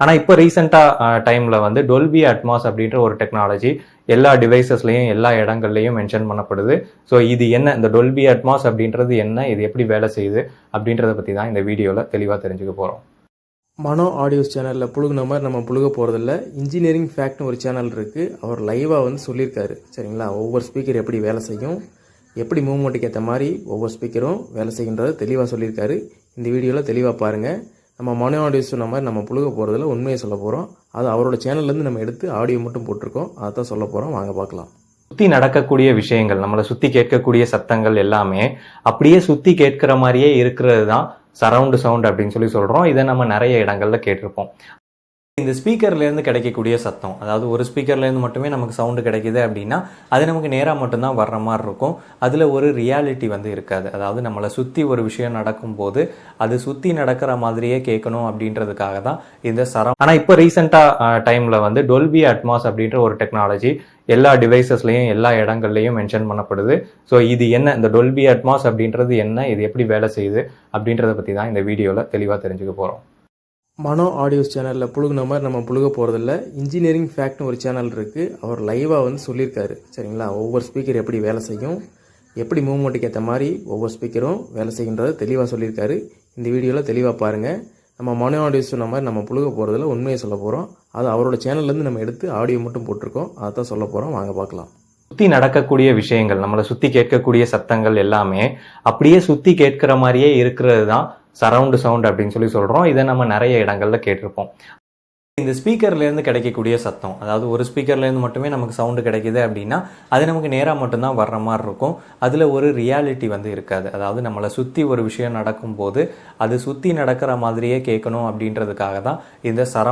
ஆனா இப்போ ரீசெண்டா டைம்ல வந்து டொல்பி அட்மாஸ் அப்படின்ற ஒரு டெக்னாலஜி எல்லா டிவைசஸ்லயும் எல்லா இடங்கள்லயும் மென்ஷன் பண்ணப்படுது. ஸோ இது என்ன, இந்த டொல்பி அட்மாஸ் அப்படின்றது என்ன, இது எப்படி வேலை செய்யுது அப்படின்றத பத்தி தான் இந்த வீடியோல தெளிவா தெரிஞ்சுக்க போறோம். மனோ ஆடியோஸ் சேனலில் புழுகுன மாதிரி நம்ம புழுக போகிறதில்ல. இன்ஜினியரிங் ஃபேக்ட்னு ஒரு சேனல் இருக்குது. அவர் லைவாக வந்து சொல்லியிருக்காரு. சரிங்களா, ஒவ்வொரு ஸ்பீக்கர் எப்படி வேலை செய்யும், எப்படி மூவ்மெண்ட்டுக்கு ஏற்ற மாதிரி ஒவ்வொரு ஸ்பீக்கரும் வேலை செய்கின்றதை தெளிவாக சொல்லியிருக்காரு. இந்த வீடியோவில் தெளிவாக பாருங்கள். நம்ம மனோ ஆடியோஸ் சொன்ன மாதிரி நம்ம புழுக போகிறதில்ல, உண்மையை சொல்ல போகிறோம். அது அவரோட சேனல்லேருந்து நம்ம எடுத்து ஆடியோ மட்டும் போட்டிருக்கோம். அதை தான் சொல்ல போகிறோம். வாங்க பார்க்கலாம். சுத்தி நடக்கக்கூடிய விஷயங்கள், நம்மளை சுத்தி கேட்கக்கூடிய சத்தங்கள் எல்லாமே அப்படியே சுத்தி கேட்கிற மாதிரியே இருக்கிறது தான் சரவுண்ட் சவுண்ட் அப்படின்னு சொல்றோம். இதை நம்ம நிறைய இடங்கள்ல கேட்டிருப்போம். இந்த ஸ்பீக்கர்ல இருந்து கிடைக்கக்கூடிய சத்தம், அதாவது ஒரு ஸ்பீக்கர்ல இருந்து மட்டுமே நமக்கு சவுண்டு கிடைக்குது அப்படின்னா அது நமக்கு நேராக மட்டும்தான் வர்ற மாதிரி இருக்கும். அதுல ஒரு ரியாலிட்டி வந்து இருக்காது. அதாவது நம்மளை சுத்தி ஒரு விஷயம் நடக்கும்போது அது சுத்தி நடக்கிற மாதிரியே கேட்கணும் அப்படின்றதுக்காக தான் இந்த சரவுண்ட். ஆனா இப்போ ரீசெண்டா டைம்ல வந்து டொல்பி அட்மாஸ் அப்படின்ற ஒரு டெக்னாலஜி எல்லா டிவைசஸ்லயும் எல்லா இடங்கள்லயும் மென்ஷன் பண்ணப்படுது. ஸோ இது என்ன, இந்த டொல்பி அட்மாஸ் அப்படின்றது என்ன, இது எப்படி வேலை செய்யுது அப்படின்றத பத்தி தான் இந்த வீடியோல தெளிவா தெரிஞ்சுக்க போறோம். மனோ ஆடியோஸ் சேனலில் புழுகுன மாதிரி நம்ம புழுக போகிறதில்ல. இன்ஜினியரிங் ஃபேக்ட்னு ஒரு சேனல் இருக்குது. அவர் லைவாக வந்து சொல்லியிருக்காரு. சரிங்களா, ஒவ்வொரு ஸ்பீக்கர் எப்படி வேலை செய்யும், எப்படி மூவ்மெண்ட்டுக்கு ஏற்ற மாதிரி ஒவ்வொரு ஸ்பீக்கரும் வேலை செய்கின்றதை தெளிவாக சொல்லியிருக்காரு. இந்த வீடியோவில் தெளிவாக பாருங்கள். நம்ம மனோ ஆடியோஸ் சொன்ன மாதிரி நம்ம புழுக போகிறதில்ல, உண்மையை சொல்ல போகிறோம். அது அவரோட சேனல்லேருந்து நம்ம எடுத்து ஆடியோ மட்டும் போட்டிருக்கோம். அதை தான் சொல்ல போகிறோம். வாங்க பார்க்கலாம். சுத்தி நடக்கக்கூடிய விஷயங்கள், நம்மளை சுத்தி கேட்கக்கூடிய சத்தங்கள் எல்லாமே அப்படியே சுத்தி கேட்கிற மாதிரியே இருக்கிறது தான் சரவுண்ட் சவுண்ட் அப்படின்னு சொல்றோம். இதை நம்ம நிறைய இடங்கள்ல கேட்டிருப்போம். இந்த ஸ்பீக்கர்ல இருந்து கிடைக்கக்கூடிய சத்தம், அதாவது ஒரு ஸ்பீக்கர்ல இருந்து மட்டுமே நமக்கு சவுண்டு கிடைக்குது அப்படின்னா அது நமக்கு நேராக மட்டும்தான் வர்ற மாதிரி இருக்கும். அதுல ஒரு ரியாலிட்டி வந்து இருக்காது. அதாவது நம்மளை சுத்தி ஒரு விஷயம் நடக்கும்போது அது சுத்தி நடக்கிற மாதிரியே கேட்கணும் அப்படின்றதுக்காக தான் இந்த